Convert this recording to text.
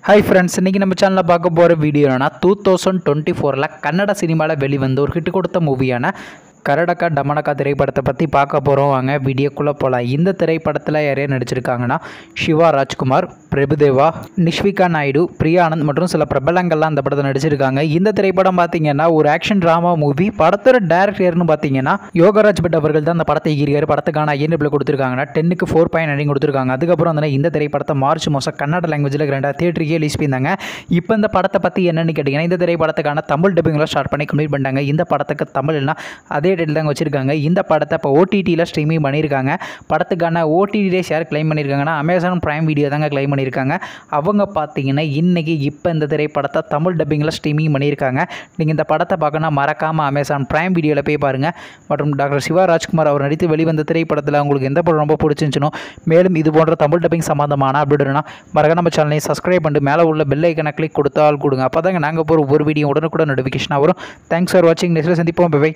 Hi friends, இன்னைக்கு நம்ம சேனல்ல பார்க்க போற வீடியோ என்னன்னா 2024ல கன்னட சினிமால வெளிவந்த ஒரு ஹிட் கொடுத்த மூவியான கரடக்கா டமனக்கா திரைப்படத்தை பற்றி பார்க்க போகிறோம். வாங்க வீடியோக்குள்ளே போகலாம். இந்த திரைப்படத்தில் யாரையும் நடிச்சிருக்காங்கன்னா சிவா ராஜ்குமார், பிரபுதேவா, நிஷ்விகா நாயுடு, பிரியா ஆனந்த் மற்றும் சில பிரபலங்கள்லாம் அந்த படத்தை நடிச்சிருக்காங்க. இந்த திரைப்படம் பார்த்தீங்கன்னா ஒரு ஆக்ஷன் ட்ராமா மூவி. படத்தோட டேரக்டர்னு பார்த்தீங்கன்னா யோகராஜ் பட் அவர்கள் தான் அந்த படத்தை இயக்கியிருக்காரு. படத்துக்கான IMDb கொடுத்துருக்காங்கன்னா 10க்கு 4.9 கொடுத்துருக்காங்க. அதுக்கப்புறம் வந்து இந்த திரைப்படத்தை மார்ச் மாதம் கன்னட லாங்குவேஜில் கிராண்டாக தியேட்டருக்கே ரிலீஸ் பண்ணியிருந்தாங்க. இப்போ இந்த படத்தை பற்றி என்னென்னு கேட்டிங்கன்னா, இந்த திரைப்படத்துக்கான தமிழ் டப்பிங்கில் ஸ்டார்ட் பண்ணி கம்ப்ளீட் பண்ணிட்டாங்க. இந்த படத்துக்கு தமிழ்னா அதே டைட்டில் தாங்க வச்சுருக்காங்க. இந்த படத்தை இப்போ OTTயில் ஸ்ட்ரீமிங் பண்ணியிருக்காங்க. படத்துக்கான OTT டேஸ் யார் கிளைம் பண்ணியிருக்காங்கன்னா அமேசான் பிரைம் வீடியோ தாங்க கிளைம் பண்ணியிருக்காங்க. அவங்க பார்த்தீங்கன்னா இன்றைக்கி இப்போ இந்த திரைப்படத்தை தமிழ் டப்பிங்கில் ஸ்ட்ரீமிங் பண்ணியிருக்காங்க. நீங்கள் இந்த படத்தை பார்க்கணும் மறக்காமல் அமேசான் பிரைம் வீடியோவில் போய் பாருங்கள். மற்றும் டாக்டர் சிவா ராஜ்குமார் அவர் நடித்து வெளிவந்த திரைப்படத்தில் உங்களுக்கு எந்த படம் ரொம்ப பிடிச்சிருந்துச்சோ, மேலும் இது போன்ற தமிழ் டப்பிங் சம்மந்தமான அப்படின்னா மறக்க நம்ம சேனலையும் சப்ஸ்கிரைப் பண்ணிட்டு மேலே உள்ள பெல் ஐக்கனை கிளிக் கொடுத்தால் கொடுங்க. அப்போ தாங்க நாங்கள் போகிற ஒரு வீடியோ உடனுக்குடன் நோட்டிஃபிகேஷனாக வரும். தேங்க்ஸ் ஃபார் வாட்சிங். நெக்ஸ்ட் சந்திப்போம். பை.